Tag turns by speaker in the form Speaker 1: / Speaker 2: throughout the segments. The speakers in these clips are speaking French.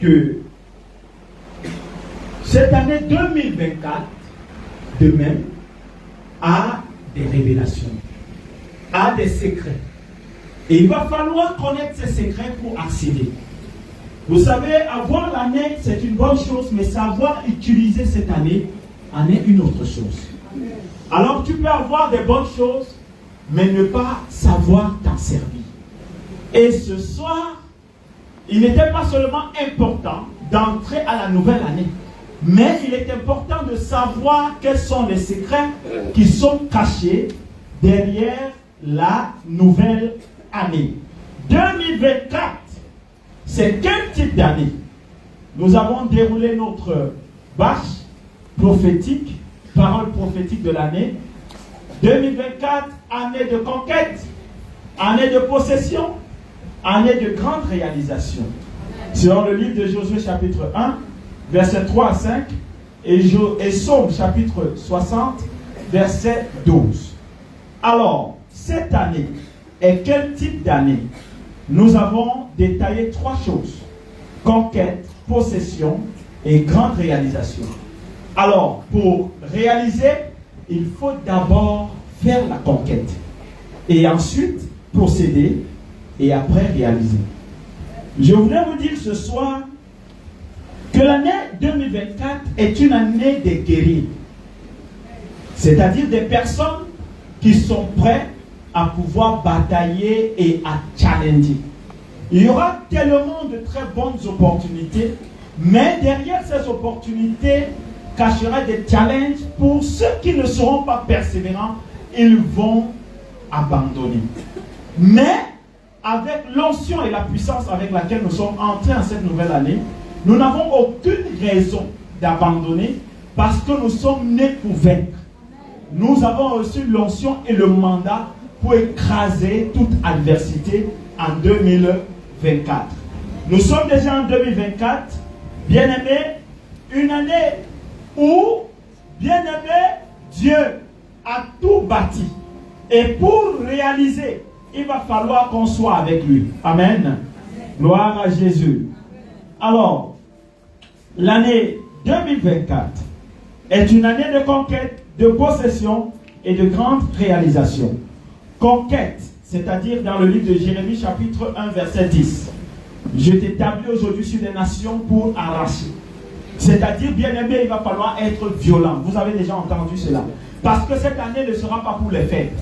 Speaker 1: que cette année 2024, de même, a des révélations, a des secrets. Et il va falloir connaître ces secrets pour accéder. Vous savez, avoir l'année, c'est une bonne chose, mais savoir utiliser cette année en est une autre chose. Alors tu peux avoir des bonnes choses, mais ne pas savoir t'en servir. Et ce soir, il n'était pas seulement important d'entrer à la nouvelle année, mais il est important de savoir quels sont les secrets qui sont cachés derrière la nouvelle année. 2024, c'est quel type d'année? Nous avons déroulé notre bâche prophétique, parole prophétique de l'année. 2024, année de conquête, année de possession, année de grande réalisation. Selon le livre de Josué chapitre 1, versets 3 à 5, et Psaume chapitre 60, verset 12. Alors, cette année est quel type d'année? Nous avons détaillé 3 choses: conquête, possession et grande réalisation. Alors, pour réaliser, il faut d'abord faire la conquête et ensuite posséder et après réaliser. Je voudrais vous dire ce soir que l'année 2024 est une année des guerriers, c'est-à-dire des personnes qui sont prêtes à pouvoir batailler et à challenger. Il y aura tellement de très bonnes opportunités, mais derrière ces opportunités cachera des challenges. Pour ceux qui ne seront pas persévérants, ils vont abandonner. Mais avec l'onction et la puissance avec laquelle nous sommes entrés en cette nouvelle année, nous n'avons aucune raison d'abandonner parce que nous sommes nés pour vaincre. Nous avons reçu l'onction et le mandat pour écraser toute adversité en 2024. Nous sommes déjà en 2024, bien-aimés, une année où, bien-aimé, Dieu a tout bâti. Et pour réaliser, il va falloir qu'on soit avec lui. Amen. Gloire à Jésus. Alors, l'année 2024 est une année de conquête, de possession et de grande réalisation. Conquête, c'est-à-dire dans le livre de Jérémie chapitre 1 verset 10. Je t'établis aujourd'hui sur les nations pour arracher. C'est-à-dire, bien-aimé, il va falloir être violent. Vous avez déjà entendu cela. Parce que cette année ne sera pas pour les faibles.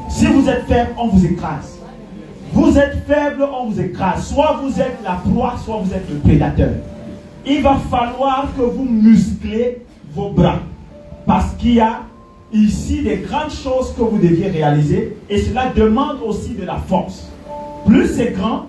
Speaker 1: Si vous êtes faible, on vous écrase. Vous êtes faible, on vous écrase. Soit vous êtes la proie, soit vous êtes le prédateur. Il va falloir que vous musclez vos bras. Parce qu'il y a ici des grandes choses que vous deviez réaliser. Et cela demande aussi de la force. Plus c'est grand,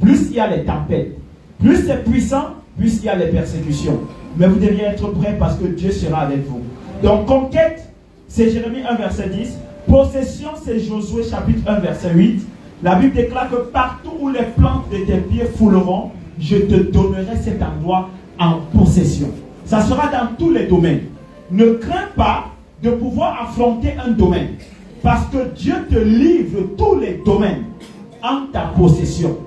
Speaker 1: plus il y a les tempêtes. Plus c'est puissant, plus il y a les persécutions. Mais vous deviez être prêt parce que Dieu sera avec vous. Donc conquête, c'est Jérémie 1 verset 10. Possession, c'est Josué chapitre 1 verset 8. La Bible déclare que partout où les plantes de tes pieds fouleront, je te donnerai cet endroit en possession. Ça sera dans tous les domaines. Ne crains pas de pouvoir affronter un domaine. Parce que Dieu te livre tous les domaines en ta possession.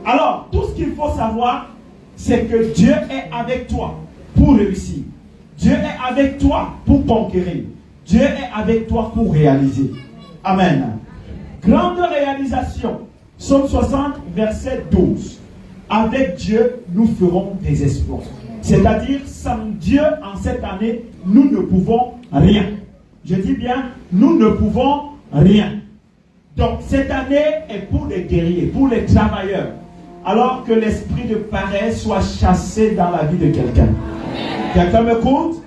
Speaker 1: Alors, tout ce qu'il faut savoir, c'est que Dieu est avec toi pour réussir. Dieu est avec toi pour conquérir. Dieu est avec toi pour réaliser. Amen. Grande réalisation. Psaume 60, verset 12. Avec Dieu, nous ferons des exploits. C'est-à-dire, sans Dieu, en cette année, nous ne pouvons rien. Je dis bien, nous ne pouvons rien. Donc, cette année est pour les guerriers, pour les travailleurs. Alors que l'esprit de paresse soit chassé dans la vie de quelqu'un. Quelqu'un m'écoute?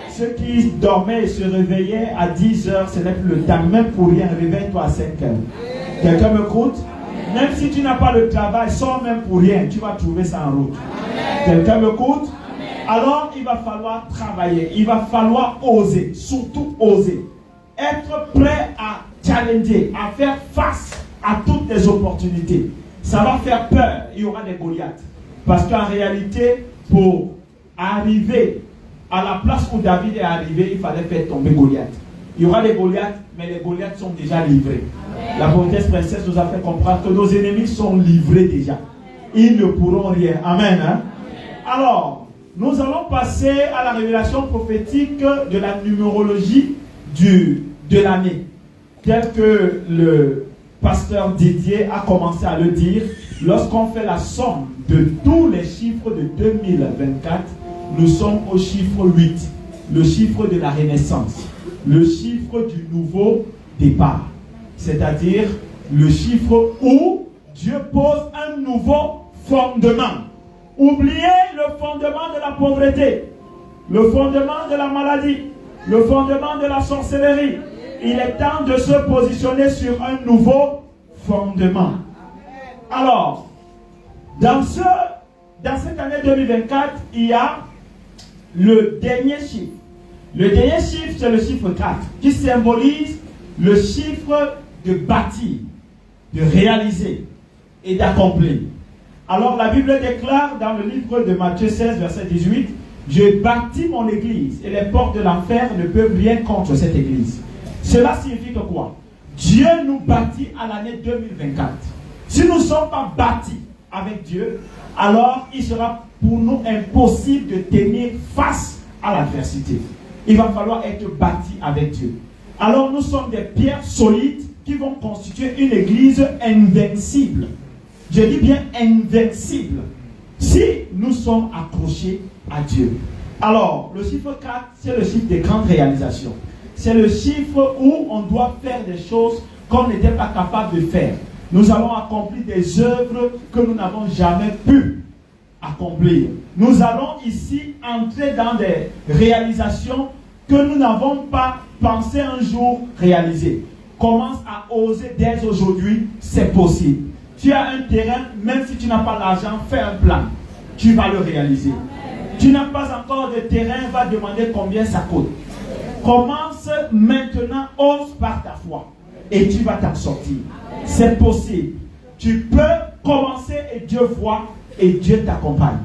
Speaker 1: Ceux qui dormaient et se réveillaient à 10 heures, ce n'est plus le temps, même pour rien, réveille-toi à 5 heures. Quelqu'un m'écoute? Même si tu n'as pas le travail, sors même pour rien, tu vas trouver ça en route. Quelqu'un m'écoute? Alors il va falloir travailler, il va falloir oser, surtout oser. Être prêt à challenger, à faire face à toutes les opportunités. Ça va faire peur, il y aura des Goliaths. Parce qu'en réalité, pour arriver à la place où David est arrivé, il fallait faire tomber Goliath. Il y aura des Goliaths, mais les Goliaths sont déjà livrés. Amen. La prophétesse princesse nous a fait comprendre que nos ennemis sont livrés déjà. Ils ne pourront rien. Amen. Hein? Alors, nous allons passer à la révélation prophétique de la numérologie de l'année. Tel que le pasteur Didier a commencé à le dire, lorsqu'on fait la somme de tous les chiffres de 2024, nous sommes au chiffre 8, le chiffre de la renaissance, le chiffre du nouveau départ. C'est-à-dire le chiffre où Dieu pose un nouveau fondement. Oubliez le fondement de la pauvreté, le fondement de la maladie, le fondement de la sorcellerie. Il est temps de se positionner sur un nouveau fondement. Alors, dans cette année 2024, il y a le dernier chiffre. Le dernier chiffre, c'est le chiffre 4, qui symbolise le chiffre de bâtir, de réaliser et d'accomplir. Alors la Bible déclare dans le livre de Matthieu 16, verset 18, « Je bâtis mon église et les portes de l'enfer ne peuvent rien contre cette église. » Cela signifie que quoi? Dieu nous bâtit à l'année 2024. Si nous ne sommes pas bâtis avec Dieu, alors il sera pour nous impossible de tenir face à l'adversité. Il va falloir être bâtis avec Dieu. Alors nous sommes des pierres solides qui vont constituer une église invincible. Je dis bien invincible. Si nous sommes accrochés à Dieu. Alors, le chiffre 4, c'est le chiffre des grandes réalisations. C'est le chiffre où on doit faire des choses qu'on n'était pas capable de faire. Nous allons accomplir des œuvres que nous n'avons jamais pu accomplir. Nous allons ici entrer dans des réalisations que nous n'avons pas pensé un jour réaliser. Commence à oser dès aujourd'hui, c'est possible. Tu as un terrain, même si tu n'as pas l'argent, fais un plan. Tu vas le réaliser. Tu n'as pas encore de terrain, va demander combien ça coûte. Commence maintenant, ose par ta foi. Et tu vas t'en sortir. C'est possible. Tu peux commencer et Dieu voit et Dieu t'accompagne.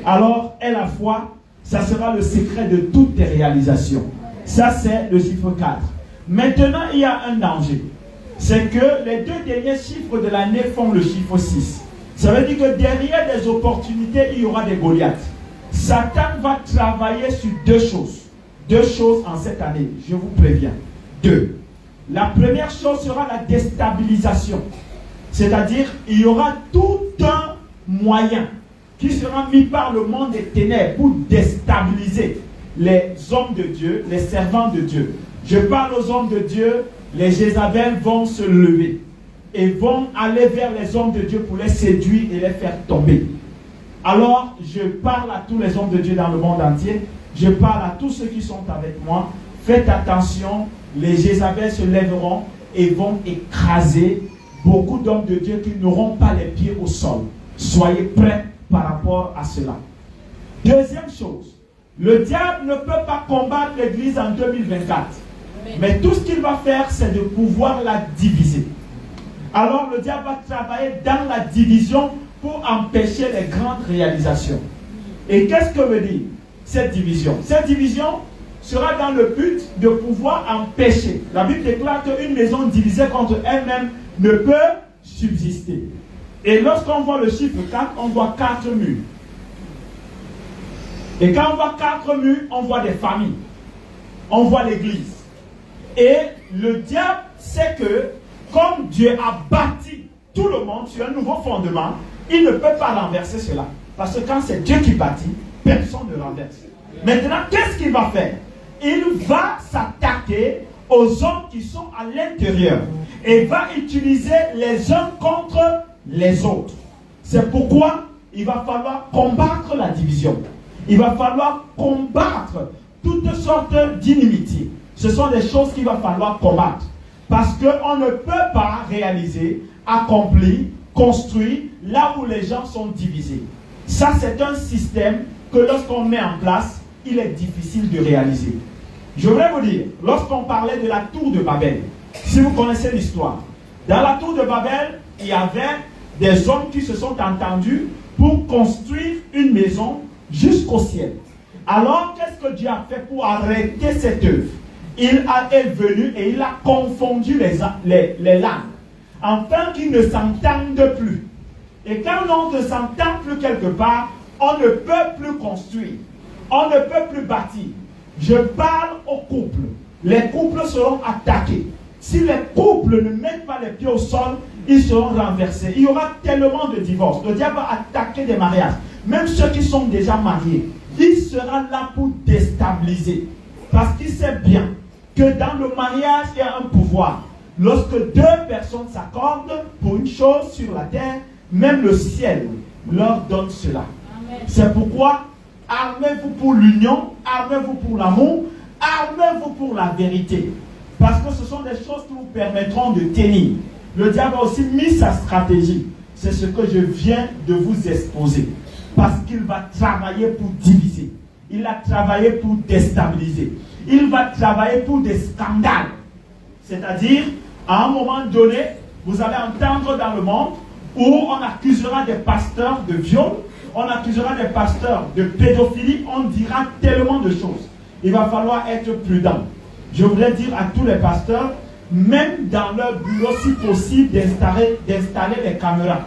Speaker 1: Alors, aie la foi, ça sera le secret de toutes tes réalisations. Ça, c'est le chiffre 4. Maintenant, il y a un danger. C'est que les deux derniers chiffres de l'année font le chiffre 6. Ça veut dire que derrière des opportunités, il y aura des Goliaths. Satan va travailler sur deux choses. Deux choses en cette année, je vous préviens. Deux. La première chose sera la déstabilisation. C'est-à-dire, il y aura tout un moyen qui sera mis par le monde des ténèbres pour déstabiliser les hommes de Dieu, les servants de Dieu. Je parle aux hommes de Dieu, les Jézabel vont se lever et vont aller vers les hommes de Dieu pour les séduire et les faire tomber. Alors, je parle à tous les hommes de Dieu dans le monde entier. Je parle à tous ceux qui sont avec moi. Faites attention, les Jézabel se lèveront et vont écraser beaucoup d'hommes de Dieu qui n'auront pas les pieds au sol. Soyez prêts par rapport à cela. Deuxième chose, le diable ne peut pas combattre l'église en 2024. Mais tout ce qu'il va faire, c'est de pouvoir la diviser. Alors le diable va travailler dans la division pour empêcher les grandes réalisations. Et qu'est-ce que veut dire cette division? Cette division sera dans le but de pouvoir empêcher. La Bible déclare qu'une maison divisée contre elle-même ne peut subsister. Et lorsqu'on voit le chiffre 4, on voit 4 murs. Et quand on voit 4 murs, on voit des familles. On voit l'église. Et le diable sait que, comme Dieu a bâti tout le monde sur un nouveau fondement, il ne peut pas renverser cela. Parce que quand c'est Dieu qui bâtit, personne ne renverse. Maintenant, qu'est-ce qu'il va faire? Il va s'attaquer aux hommes qui sont à l'intérieur et va utiliser les uns contre les autres. C'est pourquoi il va falloir combattre la division. Il va falloir combattre toutes sortes d'inimités. Ce sont des choses qu'il va falloir combattre. Parce qu'on ne peut pas réaliser, accomplir, construire là où les gens sont divisés. Ça, c'est un système que lorsqu'on met en place, il est difficile de réaliser. Je voudrais vous dire, lorsqu'on parlait de la tour de Babel, si vous connaissez l'histoire, dans la tour de Babel, il y avait des hommes qui se sont entendus pour construire une maison jusqu'au ciel. Alors, qu'est-ce que Dieu a fait pour arrêter cette œuvre? Il est venu et il a confondu les langues, afin qu'ils ne s'entendent plus. Et quand on ne s'entend plus quelque part, On ne peut plus construire. On ne peut plus bâtir. Je parle aux couples. Les couples seront attaqués. Si les couples ne mettent pas les pieds au sol, ils seront renversés. Il y aura tellement de divorces. Le diable va attaquer des mariages. Même ceux qui sont déjà mariés. Il sera là pour déstabiliser. Parce qu'il sait bien que dans le mariage, il y a un pouvoir. Lorsque deux personnes s'accordent pour une chose sur la terre, même le ciel leur donne cela. C'est pourquoi armez-vous pour l'union, armez-vous pour l'amour, armez-vous pour la vérité. Parce que ce sont des choses qui vous permettront de tenir. Le diable a aussi mis sa stratégie. C'est ce que je viens de vous exposer. Parce qu'il va travailler pour diviser. Il a travaillé pour déstabiliser. Il va travailler pour des scandales. C'est-à-dire, à un moment donné, vous allez entendre dans le monde où on accusera des pasteurs de viol, on accusera des pasteurs de pédophilie, on dira tellement de choses. Il va falloir être prudent. Je voudrais dire à tous les pasteurs, même dans leur bureau, si possible, d'installer des caméras.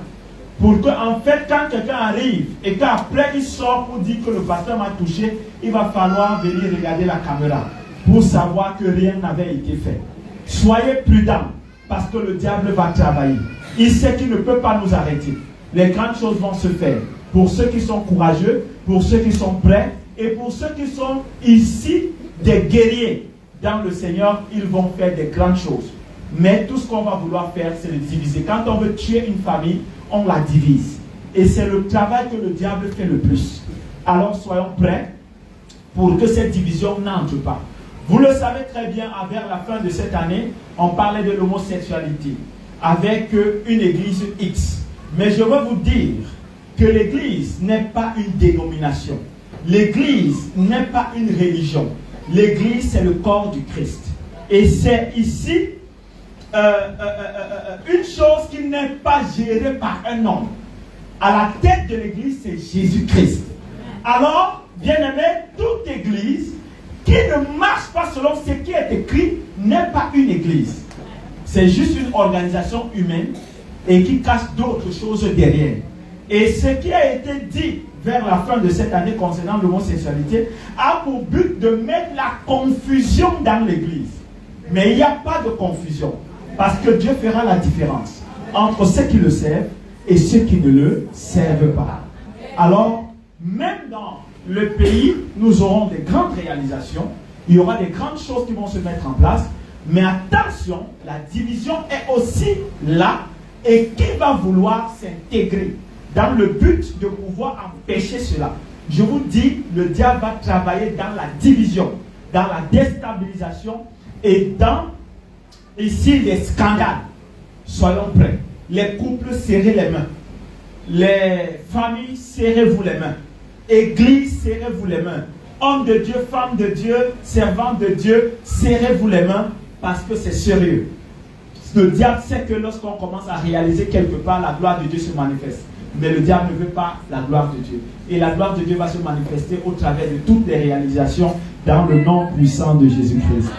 Speaker 1: Pour que, en fait, quand quelqu'un arrive et qu'après il sort pour dire que le pasteur m'a touché, il va falloir venir regarder la caméra pour savoir que rien n'avait été fait. Soyez prudents parce que le diable va travailler. Il sait qu'il ne peut pas nous arrêter. Les grandes choses vont se faire. Pour ceux qui sont courageux, pour ceux qui sont prêts et pour ceux qui sont ici des guerriers dans le Seigneur, ils vont faire des grandes choses. Mais tout ce qu'on va vouloir faire, c'est le diviser. Quand on veut tuer une famille, on la divise. Et c'est le travail que le diable fait le plus. Alors soyons prêts pour que cette division n'entre pas. Vous le savez très bien, vers la fin de cette année, on parlait de l'homosexualité avec une église X. Mais je veux vous dire que l'église n'est pas une dénomination. L'église n'est pas une religion. L'église, c'est le corps du Christ. Et c'est ici une chose qui n'est pas gérée par un homme. À la tête de l'église, c'est Jésus-Christ. Alors, bien-aimé, toute église qui ne marche pas selon ce qui est écrit n'est pas une église. C'est juste une organisation humaine et qui cache d'autres choses derrière. Et ce qui a été dit vers la fin de cette année concernant l'homosexualité a pour but de mettre la confusion dans l'église. Mais il n'y a pas de confusion. Parce que Dieu fera la différence entre ceux qui le servent et ceux qui ne le servent pas. Alors, même dans le pays, nous aurons des grandes réalisations. Il y aura des grandes choses qui vont se mettre en place. Mais attention, la division est aussi là. Et qui va vouloir s'intégrer dans le but de pouvoir empêcher cela? Je vous dis, le diable va travailler dans la division, dans la déstabilisation et dans, ici, les scandales. Soyons prêts. Les couples, serrez les mains. Les familles, serrez-vous les mains. Église, serrez-vous les mains. Hommes de Dieu, femmes de Dieu, servants de Dieu, serrez-vous les mains parce que c'est sérieux. Le diable sait que lorsqu'on commence à réaliser quelque part, la gloire de Dieu se manifeste. Mais le diable ne veut pas la gloire de Dieu. Et la gloire de Dieu va se manifester au travers de toutes les réalisations dans le nom puissant de Jésus-Christ.